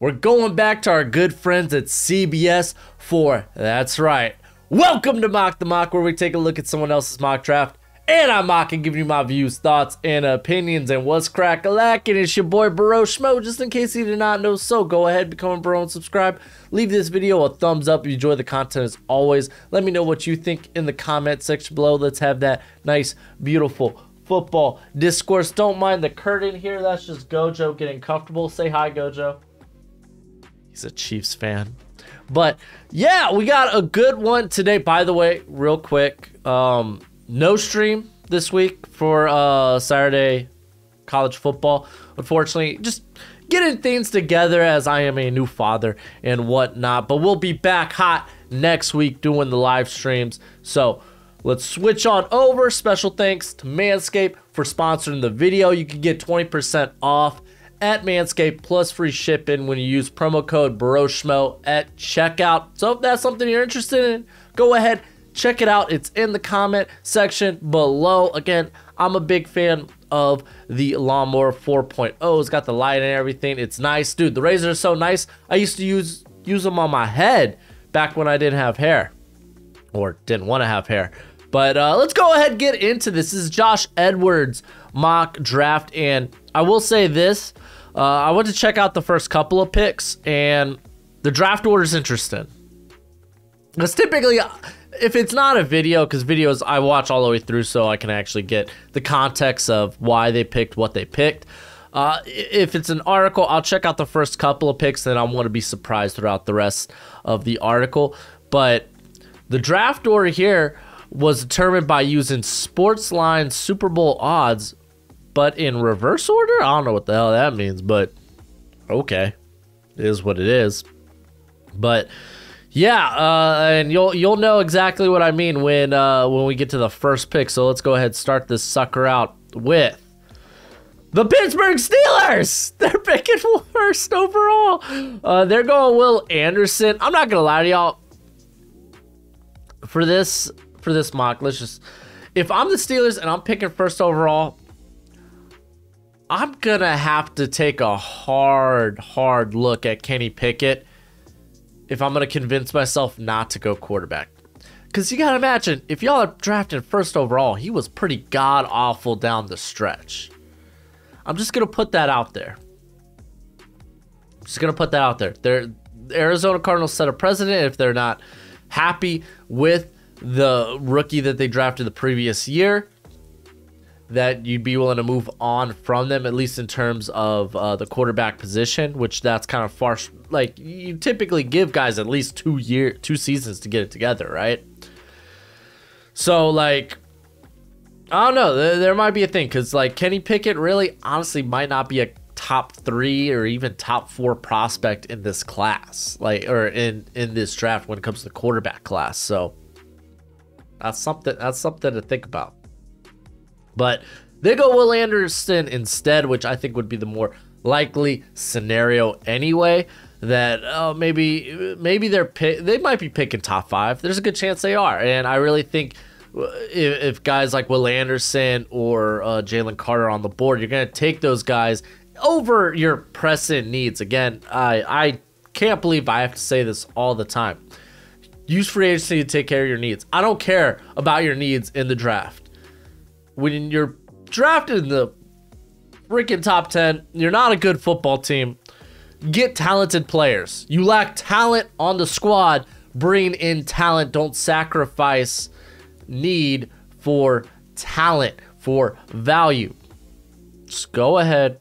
We're going back to our good friends at CBS for, that's right, welcome to Mock the Mock, where we take a look at someone else's mock draft, and I'm mocking, giving you my views, thoughts, and opinions. And what's crack-a-lackin'? It's your boy Broshmo, just in case you did not know. So go ahead, become a bro and subscribe. Leave this video a thumbs up if you enjoy the content as always. Let me know what you think in the comment section below. Let's have that nice, beautiful football discourse. Don't mind the curtain here. That's just Gojo getting comfortable. Say hi, Gojo. He's a Chiefs fan. But yeah, we got a good one today. By the way, real quick, no stream this week for Saturday college football. Unfortunately, just getting things together as I am a new father and whatnot. But we'll be back hot next week doing the live streams. So let's switch on over. Special thanks to Manscaped for sponsoring the video. You can get 20% off at Manscaped plus free shipping when you use promo code Broshmo at checkout. So if that's something you're interested in, go ahead, check it out. It's in the comment section below. Again, I'm a big fan of the Lawnmower 4.0. It's got the light and everything. It's nice. Dude, the razors are so nice. I used to use them on my head back when I didn't have hair. Or didn't want to have hair. But let's go ahead and get into this. This is Josh Edwards' mock draft. And I will say this. I went to check out the first couple of picks, and the draft order is interesting. Because typically, if it's not a video, because videos I watch all the way through so I can actually get the context of why they picked what they picked. If it's an article, I'll check out the first couple of picks, and I want to be surprised throughout the rest of the article. But the draft order here was determined by using Sportsline Super Bowl odds, but in reverse order? I don't know what the hell that means, but okay. It is what it is. But yeah, and you'll know exactly what I mean when we get to the first pick. So let's go ahead and start this sucker out with the Pittsburgh Steelers. They're picking first overall. They're going Will Anderson. I'm not gonna lie to y'all. For this mock, if I'm the Steelers and I'm picking first overall, I'm gonna have to take a hard look at Kenny Pickett if I'm gonna convince myself not to go quarterback. Because you gotta imagine, if y'all are drafting first overall, he was pretty god-awful down the stretch. I'm just gonna put that out there. The Arizona Cardinals set a precedent. If they're not happy with the rookie that they drafted the previous year, that you'd be willing to move on from them, at least in terms of the quarterback position, which that's kind of far. Like, you typically give guys at least 2 seasons to get it together, right? So, like, I don't know. There might be a thing, because, like, Kenny Pickett really, honestly, might not be a top 3 or even top 4 prospect in this class, like, or in this draft when it comes to the quarterback class. So that's something to think about. But they go Will Anderson instead, which I think would be the more likely scenario anyway. That maybe they might be picking top 5. There's a good chance they are, and I really think if guys like Will Anderson or Jalen Carter are on the board, you're gonna take those guys over your pressing needs. Again, I can't believe I have to say this all the time. Use free agency to take care of your needs. I don't care about your needs in the draft. When you're drafted in the freaking top 10, you're not a good football team. Get talented players. You lack talent on the squad. Bring in talent. Don't sacrifice need for talent, for value. Just go ahead,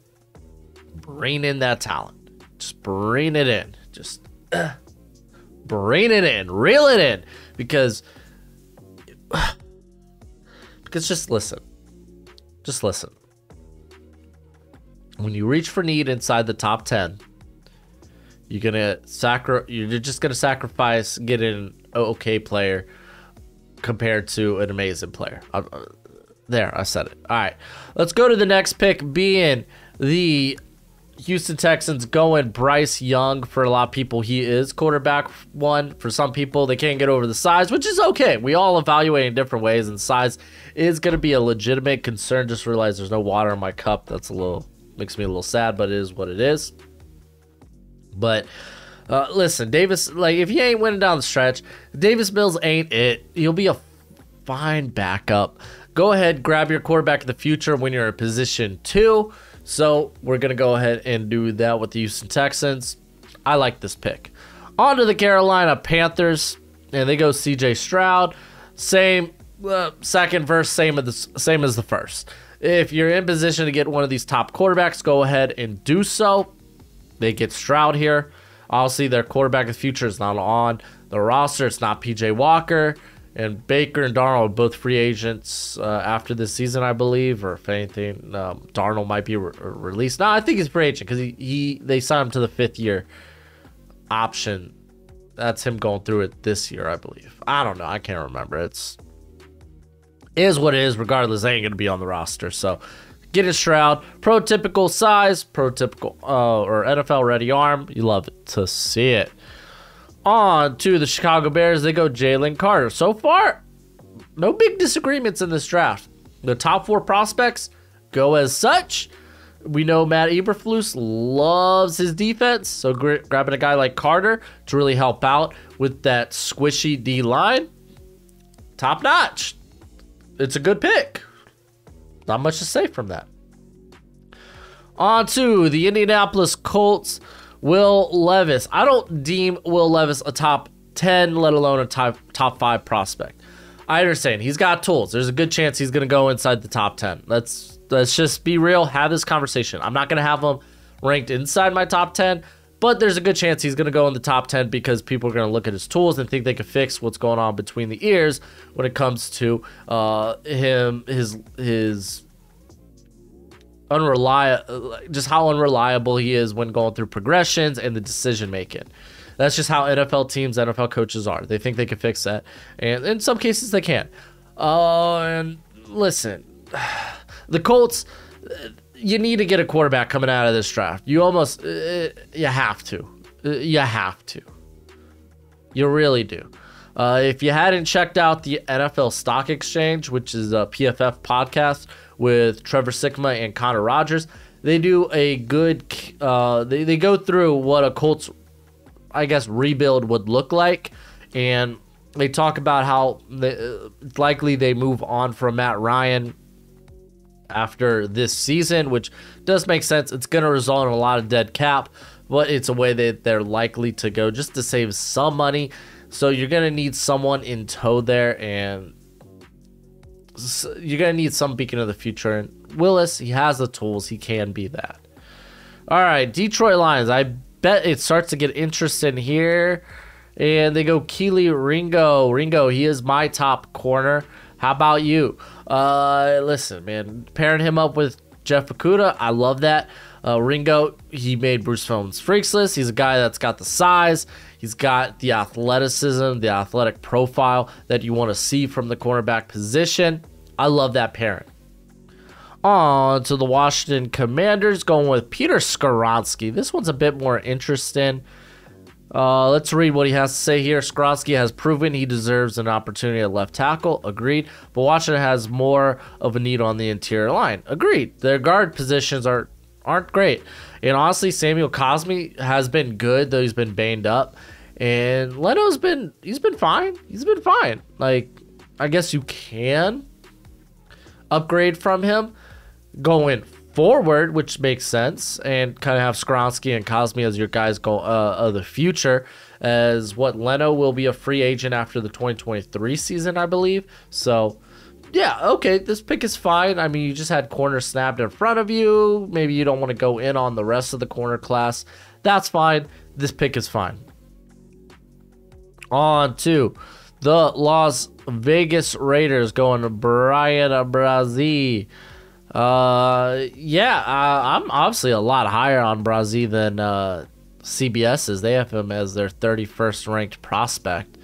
bring in that talent. Just bring it in. Just bring it in. Reel it in. Because just listen. Just listen. When you reach for need inside the top 10, you're just gonna sacrifice getting an okay player compared to an amazing player. There, I said it. All right, let's go to the next pick, being the Houston Texans going Bryce Young. For a lot of people, he is quarterback 1. For some people, they can't get over the size, which is okay. We all evaluate in different ways, and size is going to be a legitimate concern. Just realized there's no water in my cup. That's makes me a little sad, but it is what it is. But listen, Davis, like, if you ain't winning down the stretch, Davis Mills ain't it. You'll be a fine backup. Go ahead, grab your quarterback in the future when you're in position 2. So we're going to go ahead and do that with the Houston Texans. I like this pick. On to the Carolina Panthers, and they go CJ Stroud. Same second verse, same as the first. If you're in position to get one of these top quarterbacks, go ahead and do so. They get Stroud here. Obviously, their quarterback of the future is not on the roster. It's not PJ Walker. And Baker and Darnold are both free agents after this season, I believe. Or if anything, Darnold might be released. No, I think he's free agent because they signed him to the 5th-year option. That's him going through it this year, I believe. I don't know. I can't remember. It is what it is. Regardless, they ain't going to be on the roster. So, get a Stroud. Prototypical size. Prototypical or NFL-ready arm. You love to see it. On to the Chicago Bears. They go Jalen Carter. So far, no big disagreements in this draft. The top 4 prospects go as such. We know Matt Eberflus loves his defense, so grabbing a guy like Carter to really help out with that squishy D-line, top notch. It's a good pick. Not much to say from that. On to the Indianapolis Colts. Will Levis. I don't deem Will Levis a top 10, let alone a top 5 prospect. I understand. He's got tools. There's a good chance he's going to go inside the top 10. Let's just be real. Have this conversation. I'm not going to have him ranked inside my top 10, but there's a good chance he's going to go in the top 10 because people are going to look at his tools and think they can fix what's going on between the ears when it comes to his unreliable, just how unreliable he is when going through progressions and the decision making. That's just how NFL teams, NFL coaches are. They think they can fix that, and in some cases they can. And listen, the Colts, you need to get a quarterback coming out of this draft. You almost, you have to. You have to. You really do. If you hadn't checked out the NFL Stock Exchange, which is a PFF podcast with Trevor Sikkema and Connor Rogers, they do a good, they go through what a Colts, I guess, rebuild would look like. And they talk about how it's likely they move on from Matt Ryan after this season, which does make sense. It's going to result in a lot of dead cap, but it's a way that they're likely to go just to save some money. So you're going to need someone in tow there, and you're going to need some beacon of the future. And Willis, he has the tools. He can be that. All right, Detroit Lions. I bet it starts to get interesting here. And they go Keely Ringo. Ringo, he is my top corner. How about you? Listen, man, pairing him up with Jeff Okudah, I love that. Ringo, he made Bruce Feldman's Freaks List. He's a guy that's got the size. He's got the athleticism, the athletic profile that you want to see from the cornerback position. I love that pairing. On to the Washington Commanders, going with Peter Skoronski. This one's a bit more interesting. Let's read what he has to say here. Skoronski has proven he deserves an opportunity at left tackle. Agreed. But Washington has more of a need on the interior line. Agreed. Their guard positions aren't great. And honestly, Samuel Cosme has been good, though he's been banged up. And Leno's been fine. He's been fine. Like, I guess you can upgrade from him going forward, which makes sense, and kind of have Skoronski and Cosme as your guys go of the future, as what Leno will be a free agent after the 2023 season, I believe. So yeah, okay, this pick is fine. I mean, you just had corner snapped in front of you. Maybe you don't want to go in on the rest of the corner class. That's fine. This pick is fine. On to the Las Vegas Raiders, going to Brian Brazee. I'm obviously a lot higher on Brazee than CBS is. They have him as their 31st ranked prospect.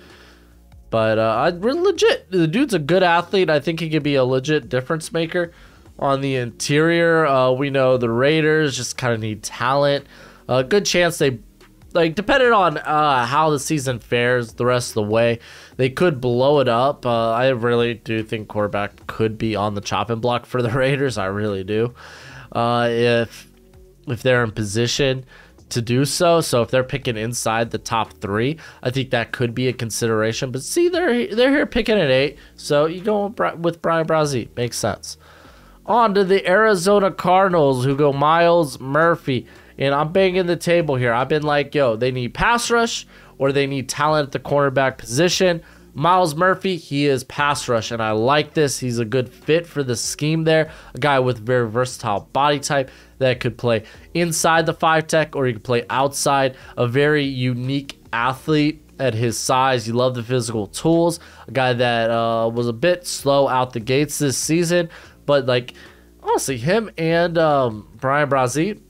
But legit, the dude's a good athlete. I think he could be a legit difference maker on the interior. We know the Raiders just kind of need talent. Good chance they, like, depending on how the season fares the rest of the way, they could blow it up. I really do think quarterback could be on the chopping block for the Raiders. I really do. If they're in position to do so. So if they're picking inside the top 3, I think that could be a consideration. But see, they're here picking at 8, so you go with Brian Brazee. Makes sense. On to the Arizona Cardinals, who go Myles Murphy. And I'm banging the table here. I've been like, yo, they need pass rush or they need talent at the cornerback position. Myles Murphy, he is pass rush, and I like this. He's a good fit for the scheme there. A guy with very versatile body type that could play inside the 5-tech or he could play outside. A very unique athlete at his size. You love the physical tools. A guy that was a bit slow out the gates this season, but like honestly, him and Brian Brazee,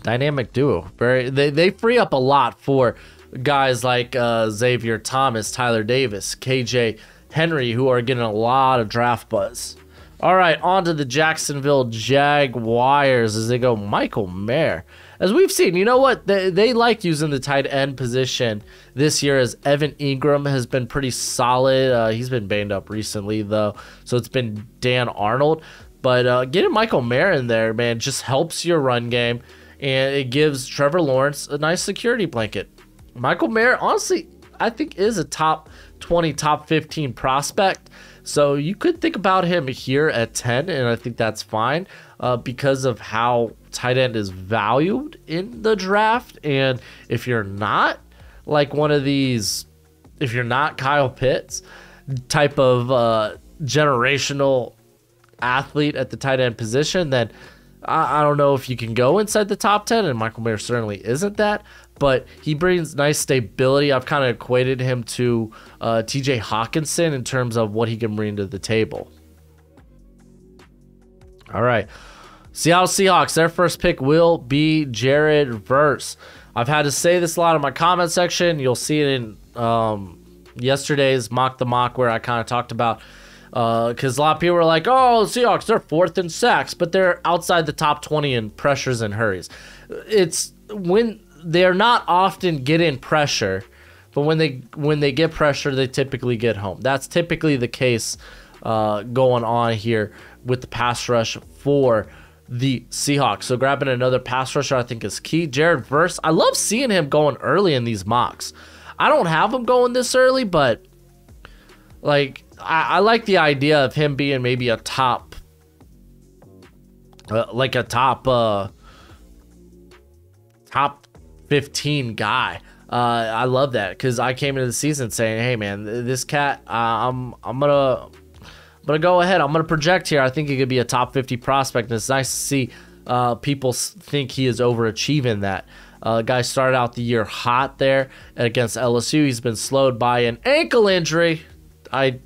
dynamic duo. They free up a lot for guys like Xavier Thomas, Tyler Davis, KJ Henry, who are getting a lot of draft buzz. All right, on to the Jacksonville Jaguars as they go Michael Mayer. As we've seen, you know what? They like using the tight end position this year, as Evan Ingram has been pretty solid. He's been banged up recently, though, so it's been Dan Arnold. But getting Michael Mayer in there, man, just helps your run game, and it gives Trevor Lawrence a nice security blanket. Michael Mayer, honestly, I think is a top 20, top 15 prospect. So you could think about him here at 10, and I think that's fine because of how tight end is valued in the draft. And if you're not like one of these, if you're not Kyle Pitts type of generational athlete at the tight end position, then I don't know if you can go inside the top 10, and Michael Mayer certainly isn't that. But he brings nice stability. I've kind of equated him to TJ Hawkinson in terms of what he can bring to the table. All right. Seattle Seahawks, their first pick will be Jared Verse. I've had to say this a lot in my comment section. You'll see it in yesterday's Mock the Mock, where I kind of talked about, because a lot of people were like, oh, Seahawks, they're 4th in sacks, but they're outside the top 20 in pressures and hurries. It's when they're not often getting pressure, but when they get pressure, they typically get home. That's typically the case going on here with the pass rush for the Seahawks. So grabbing another pass rusher I think is key. Jared Verse, I love seeing him going early in these mocks. I don't have him going this early, but like I like the idea of him being maybe a top, top 15 guy. I love that, because I came into the season saying, hey man, this cat, I'm gonna go ahead, I'm gonna project here. I think he could be a top 50 prospect, and it's nice to see people think he is overachieving that. Guy started out the year hot there against LSU. He's been slowed by an ankle injury. I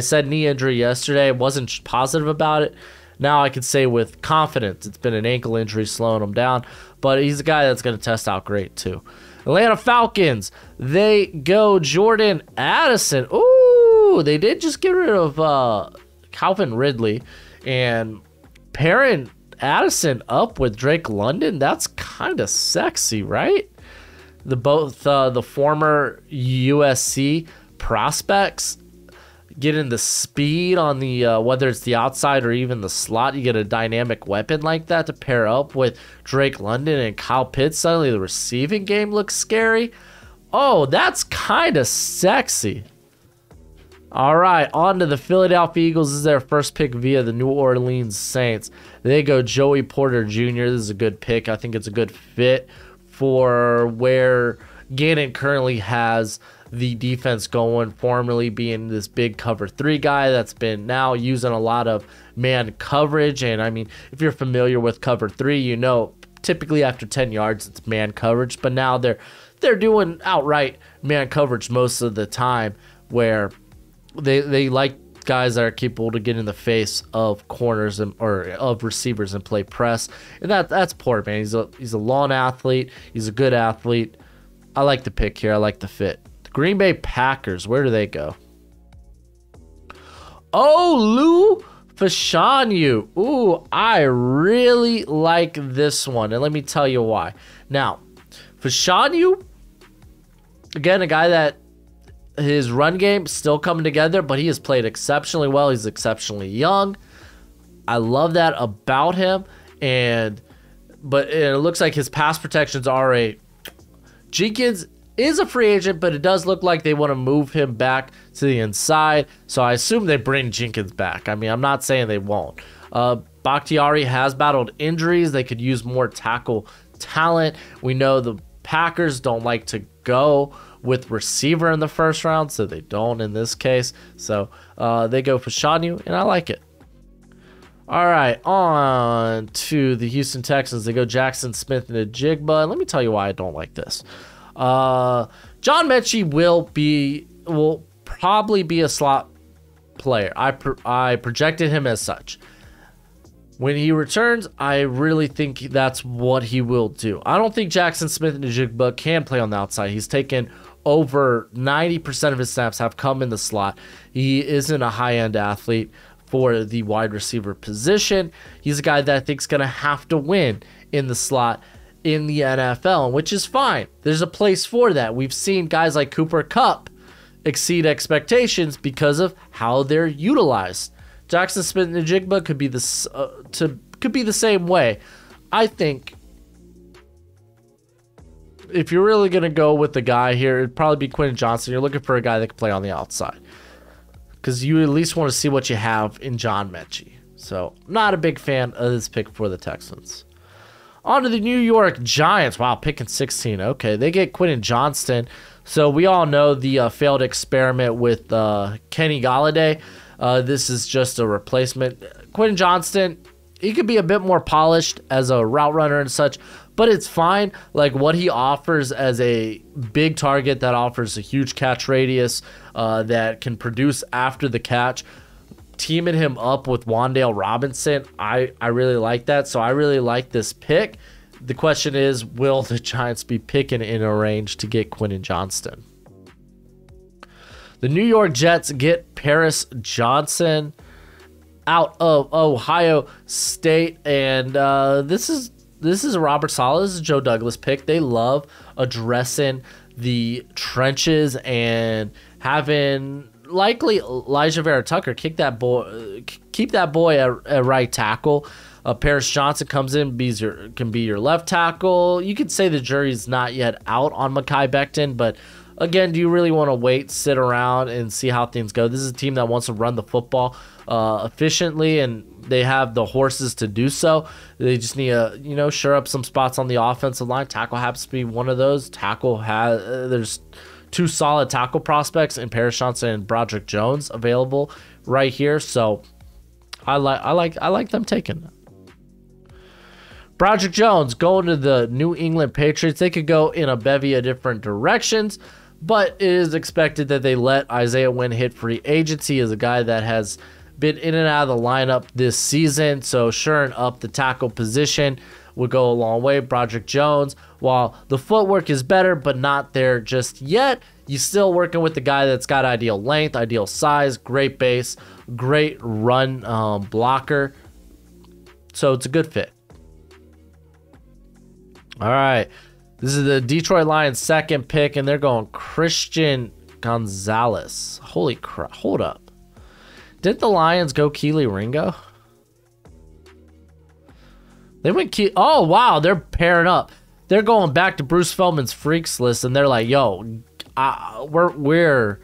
said knee injury yesterday. I wasn't positive about it. Now I can say with confidence it's been an ankle injury slowing him down, but he's a guy that's going to test out great too. Atlanta Falcons, they go Jordan Addison. Ooh, they did just get rid of Calvin Ridley, and pairing Addison up with Drake London, that's kind of sexy, right? Both the former USC prospects getting the speed on the whether it's the outside or even the slot. You get a dynamic weapon like that to pair up with Drake London and Kyle Pitts. Suddenly the receiving game looks scary. Oh, that's kind of sexy. All right, on to the Philadelphia Eagles. This is their first pick via the New Orleans Saints. They go Joey Porter Jr. This is a good pick. I think it's a good fit for where Gannon currently has the defense going, formerly being this big cover 3 guy that's been now using a lot of man coverage. And I mean, if you're familiar with cover 3, you know typically after 10 yards it's man coverage, but now they're doing outright man coverage most of the time, where they like guys that are capable to get in the face of corners or of receivers and play press. And that's Porter, man. He's a lawn athlete. He's a good athlete. I like the pick here. I like the fit. Green Bay Packers, where do they go? Oh, Lou Fashanu. Ooh, I really like this one, and let me tell you why. Now, Fashanu, again, a guy that his run game still coming together, but he has played exceptionally well. He's exceptionally young. I love that about him, and but it looks like his pass protections are a. Jenkins is a free agent, but it does look like they want to move him back to the inside. So I assume they bring Jenkins back. I mean, I'm not saying they won't. Bakhtiari has battled injuries. They could use more tackle talent. We know the Packers don't like to go with receiver in the first round, so they don't in this case. So they go for Shanu, and I like it. All right, on to the Houston Texans. They go Jackson Smith and Jigba. Let me tell you why I don't like this. John Mechie will probably be a slot player. I projected him as such. When he returns, I really think that's what he will do. I don't think Jackson Smith and Jigba can play on the outside. He's taken over 90% of his snaps have come in the slot. He isn't a high-end athlete for the wide receiver position. He's a guy that I think is going to have to win in the slot in the NFL, which is fine. There's a place for that. We've seen guys like Cooper Kupp exceed expectations because of how they're utilized. Jackson Smith and Jigba could be the same way. I think if you're really going to go with the guy here, it'd probably be Quentin Johnson. You're looking for a guy that can play on the outside, because you at least want to see what you have in John Mechie. So, not a big fan of this pick for the Texans. On to the New York Giants. Wow, picking 16. Okay, they get Quentin Johnston. So, we all know the failed experiment with Kenny Golladay. This is just a replacement. Quentin Johnston, he could be a bit more polished as a route runner and such, but it's fine. Like what he offers as a big target that offers a huge catch radius, that can produce after the catch, teaming him up with Wan'Dale Robinson, I really like that. So I really like this pick. The question is, will the Giants be picking in a range to get Quentin Johnston? The New York Jets get Paris Johnson out of Ohio State, and this is a Robert Saleh, this is a Joe Douglas pick. They love addressing the trenches and having likely Elijah Vera Tucker keep that boy at right tackle. Paris Johnson comes in, can be your left tackle. You could say the jury's not yet out on Mekhi Becton, but again, do you really want to wait, sit around, and see how things go? This is a team that wants to run the football efficiently, and they have the horses to do so. They just need to, shore up some spots on the offensive line. Tackle happens to be one of those. There's two solid tackle prospects in Paris Johnson and Broderick Jones available right here. So I like them taking them. Broderick Jones going to the New England Patriots. They could go in a bevy of different directions, but it is expected that they let Isaiah Wynn hit free agency. As a guy that has been in and out of the lineup this season, so shoring up the tackle position would go a long way. Broderick Jones, while the footwork is better but not there just yet, you're still working with the guy that's got ideal length, ideal size, great base, great run blocker. So it's a good fit. All right, this is the Detroit Lions' second pick, and they're going Christian Gonzalez. Holy crap, hold up. Didn't the Lions go Keely Ringo? They went oh, wow, they're pairing up. They're going back to Bruce Feldman's freaks list, and they're like, yo, we're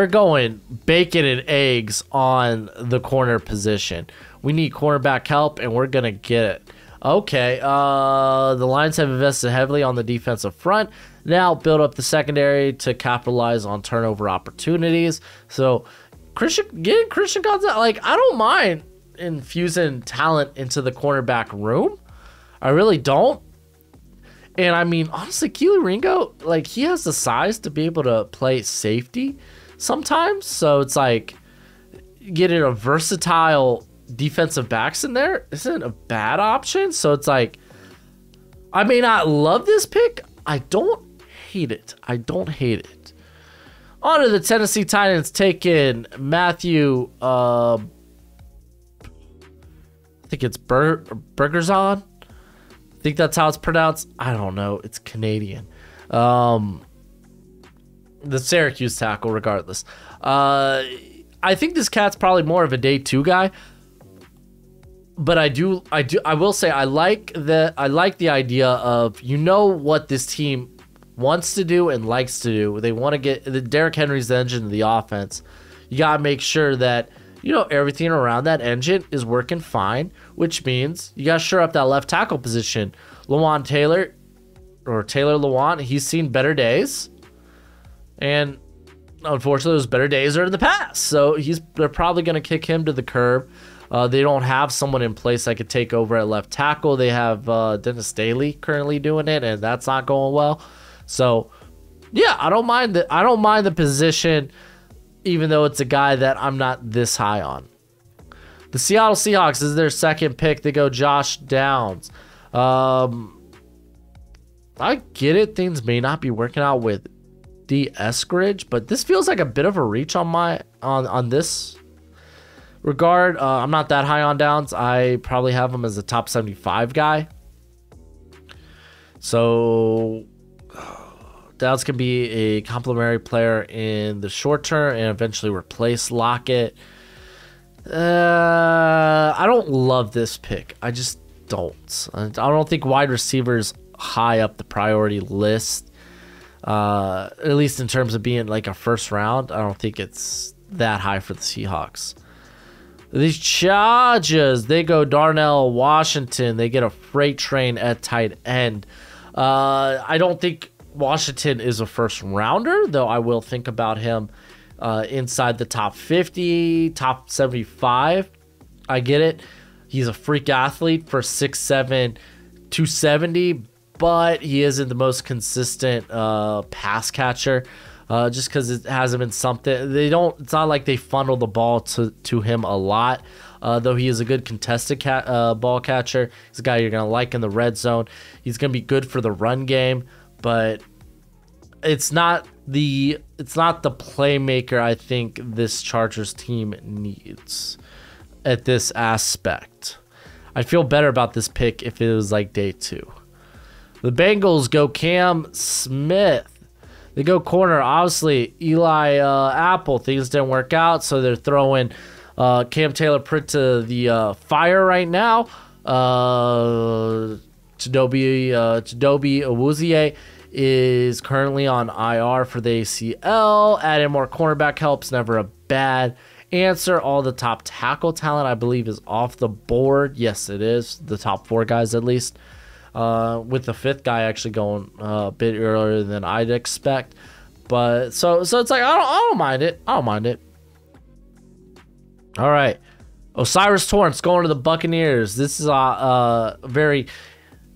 going bacon and eggs on the corner position. We need cornerback help, and we're going to get it. Okay, the Lions have invested heavily on the defensive front. Now build up the secondary to capitalize on turnover opportunities. So getting Christian Gonzalez, like, I don't mind infusing talent into the cornerback room. I really don't. And I mean, honestly, Keely Ringo, like, he has the size to be able to play safety sometimes. So it's like getting a versatile defensive backs in there isn't a bad option. So it's like, I may not love this pick. I don't hate it. On to the Tennessee Titans, taking Matthew, I think it's Bergeron. I think that's how it's pronounced. I don't know. It's Canadian. The Syracuse tackle, regardless. I think this cat's probably more of a day two guy. But I will say I like the idea of, you know, what this team wants to do and likes to do. They want to get the Derrick Henry's the engine of the offense. You got to make sure that, you know, everything around that engine is working fine, which means you got to shore up that left tackle position. Lawan Taylor, or Taylor Lewan, he's seen better days. And unfortunately, those better days are in the past. So they're probably going to kick him to the curb. They don't have someone in place that could take over at left tackle. They have Dennis Daly currently doing it, and that's not going well. So, yeah, I don't mind the position, even though it's a guy that I'm not this high on. The Seattle Seahawks is their second pick. They go Josh Downs. I get it. Things may not be working out with D. Eskridge, but this feels like a bit of a reach on this regard. I'm not that high on Downs. I probably have him as a top 75 guy. So Downs can be a complimentary player in the short term and eventually replace Lockett. I don't love this pick. I just don't. I don't think wide receivers high up the priority list. At least in terms of being like a first round, I don't think it's that high for the Seahawks. These Chargers, they go Darnell Washington. They get a freight train at tight end. I don't think Washington is a first rounder, though I will think about him inside the top 50, top 75. I get it. He's a freak athlete for 6'7", 270, but he isn't the most consistent pass catcher. Just because it hasn't been something. It's not like they funnel the ball to him a lot. Though he is a good contested ball catcher. He's a guy you're gonna like in the red zone. He's gonna be good for the run game, but it's not the playmaker I think this Chargers team needs at this aspect. I'd feel better about this pick if it was like day 2. The Bengals go Cam Smith. They go corner. Obviously, Eli Apple, things didn't work out, so they're throwing Cam Taylor-Britt to the fire right now. Chidobe Awuzie is currently on IR for the ACL. Adding more cornerback helps, never a bad answer. All the top tackle talent, I believe, is off the board. Yes, it is. The top 4 guys, at least. With the 5th guy actually going a bit earlier than I'd expect. But so it's like I don't mind it. I don't mind it. All right, Osiris Torrance going to the Buccaneers. This is a very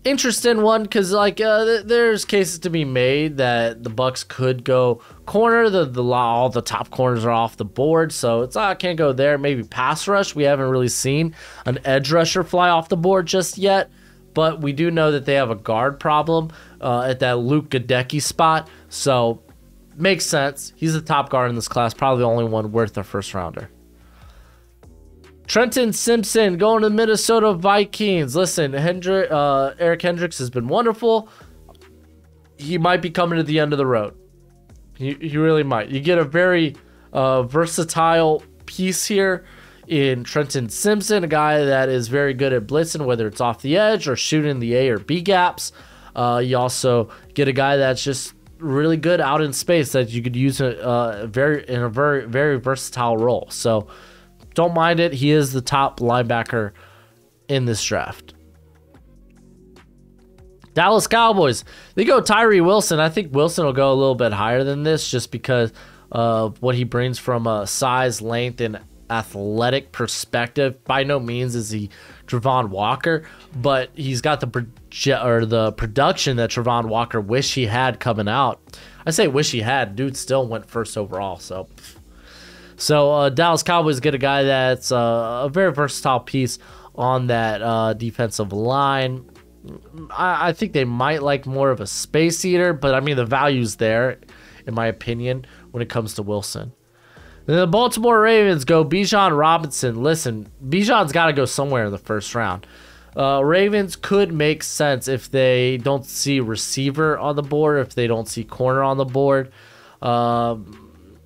interesting one because like there's cases to be made that the Bucs could go corner. All the top corners are off the board, so it's I can't go there. Maybe pass rush. We haven't really seen an edge rusher fly off the board just yet. But we do know that they have a guard problem at that Luke Gadecki spot. So, makes sense. He's the top guard in this class. Probably the only one worth a first rounder. Trenton Simpson going to the Minnesota Vikings. Listen, Eric Hendricks has been wonderful. He might be coming to the end of the road. He really might. You get a very versatile piece here in Trenton Simpson, a guy that is very good at blitzing, whether it's off the edge or shooting the A or B gaps. You also get a guy that's just really good out in space that you could use in a very versatile role. So don't mind it. He is the top linebacker in this draft. Dallas Cowboys, they go Tyree Wilson. I think Wilson will go a little bit higher than this just because of what he brings from a size, length, and athletic perspective. By no means is he Travon Walker, but he's got the production that Travon Walker wish he had coming out. I say wish he had. Dude still went first overall. So Dallas Cowboys get a guy that's a very versatile piece on that defensive line. I think they might like more of a space eater, but I mean the value's there, in my opinion, when it comes to Wilson. The Baltimore Ravens go Bijan Robinson. Listen, Bijan's got to go somewhere in the first round. Ravens could make sense if they don't see receiver on the board, if they don't see corner on the board.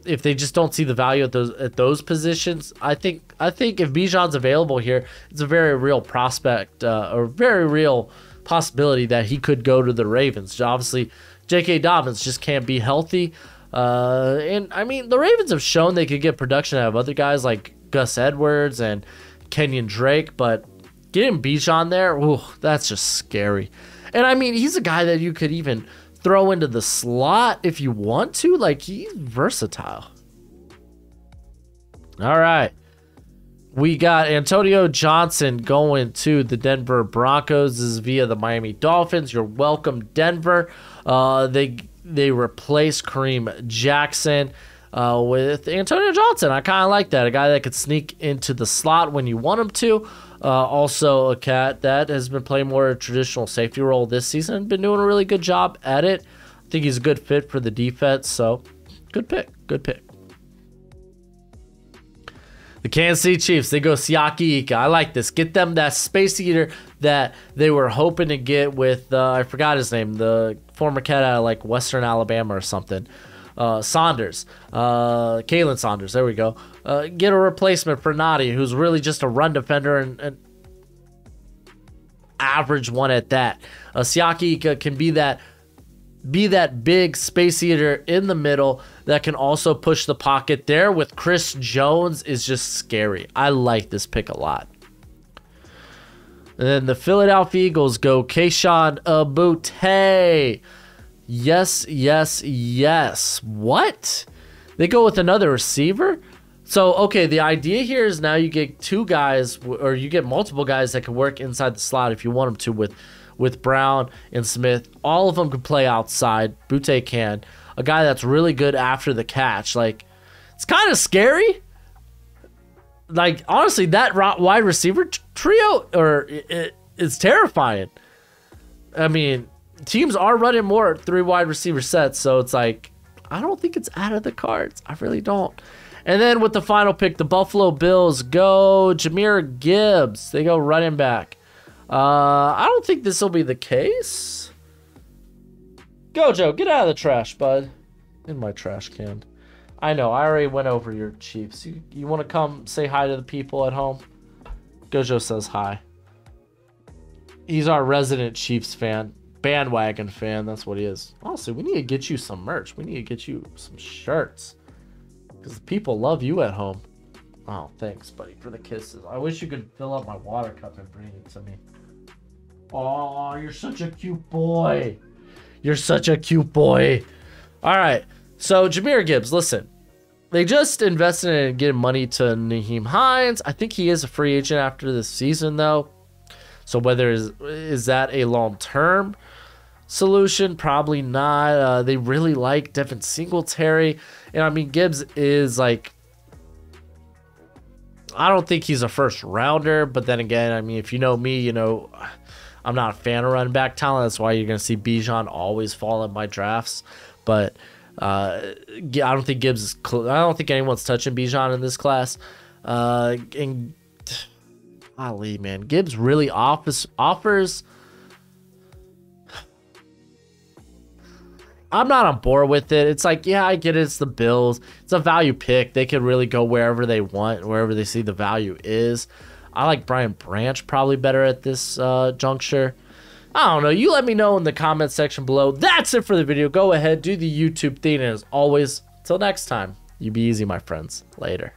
if they just don't see the value at those positions, I think if Bijan's available here, it's a very real prospect, or very real possibility that he could go to the Ravens. Obviously, J.K. Dobbins just can't be healthy. And I mean, the Ravens have shown they could get production out of other guys like Gus Edwards and Kenyon Drake, but getting Bijan there, ooh, that's just scary. And I mean, he's a guy that you could even throw into the slot if you want to. Like, he's versatile. All right. We got Antonio Johnson going to the Denver Broncos. This is via the Miami Dolphins. You're welcome, Denver. They replaced Kareem Jackson with Antonio Johnson. I kind of like that. A guy that could sneak into the slot when you want him to. Also a cat that has been playing more a traditional safety role this season and been doing a really good job at it. I think he's a good fit for the defense, so good pick. Good pick. The Kansas City Chiefs, they go Siaki Ika. I like this. Get them that space eater that they were hoping to get with, I forgot his name, the former cat out of like Western Alabama or something. Saunders, Kalen Saunders, there we go. Get a replacement for Nadi, who's really just a run defender and average one at that. Siaki Ika can be that big space eater in the middle that can also push the pocket. There with Chris Jones is just scary. I like this pick a lot. And then the Philadelphia Eagles go Kayshon Boutte. Yes, yes, yes. What? They go with another receiver? So, okay, the idea here is now you get two guys, or you get multiple guys that can work inside the slot if you want them to with Brown and Smith. All of them can play outside. Boutte can. A guy that's really good after the catch. Like, it's kind of scary. Like, honestly, that wide receiver trio it's terrifying. I mean, teams are running more 3 wide receiver sets, so it's like, I don't think it's out of the cards. I really don't. And then with the final pick, the Buffalo Bills go Jahmyr Gibbs. They go running back. I don't think this will be the case. Go, Joe. Get out of the trash, bud. In my trash can. I know. I already went over your Chiefs. You want to come say hi to the people at home? Gojo says hi. He's our resident Chiefs fan. Bandwagon fan. That's what he is. Honestly, we need to get you some merch. We need to get you some shirts. Because the people love you at home. Oh, thanks, buddy, for the kisses. I wish you could fill up my water cup and bring it to me. Oh, you're such a cute boy. You're such a cute boy. All right. So, Jahmyr Gibbs, listen. They just invested in getting money to Nyheim Hines. I think he is a free agent after this season, though. So, whether is that a long-term solution? Probably not. They really like Devin Singletary. And, I mean, Gibbs is, like, I don't think he's a first-rounder. But then again, I mean, if you know me, you know I'm not a fan of running back talent. That's why you're going to see Bijan always fall in my drafts. But I don't think Gibbs is I don't think anyone's touching Bijan in this class. And golly, man, Gibbs really offers. I'm not on board with it. It's like, yeah, I get it. It's the Bills. It's a value pick. They could really go wherever they want, wherever they see the value is. I like Brian Branch probably better at this juncture. I don't know. You let me know in the comment section below. That's it for the video. Go ahead, do the YouTube thing. And as always, till next time, you be easy, my friends. Later.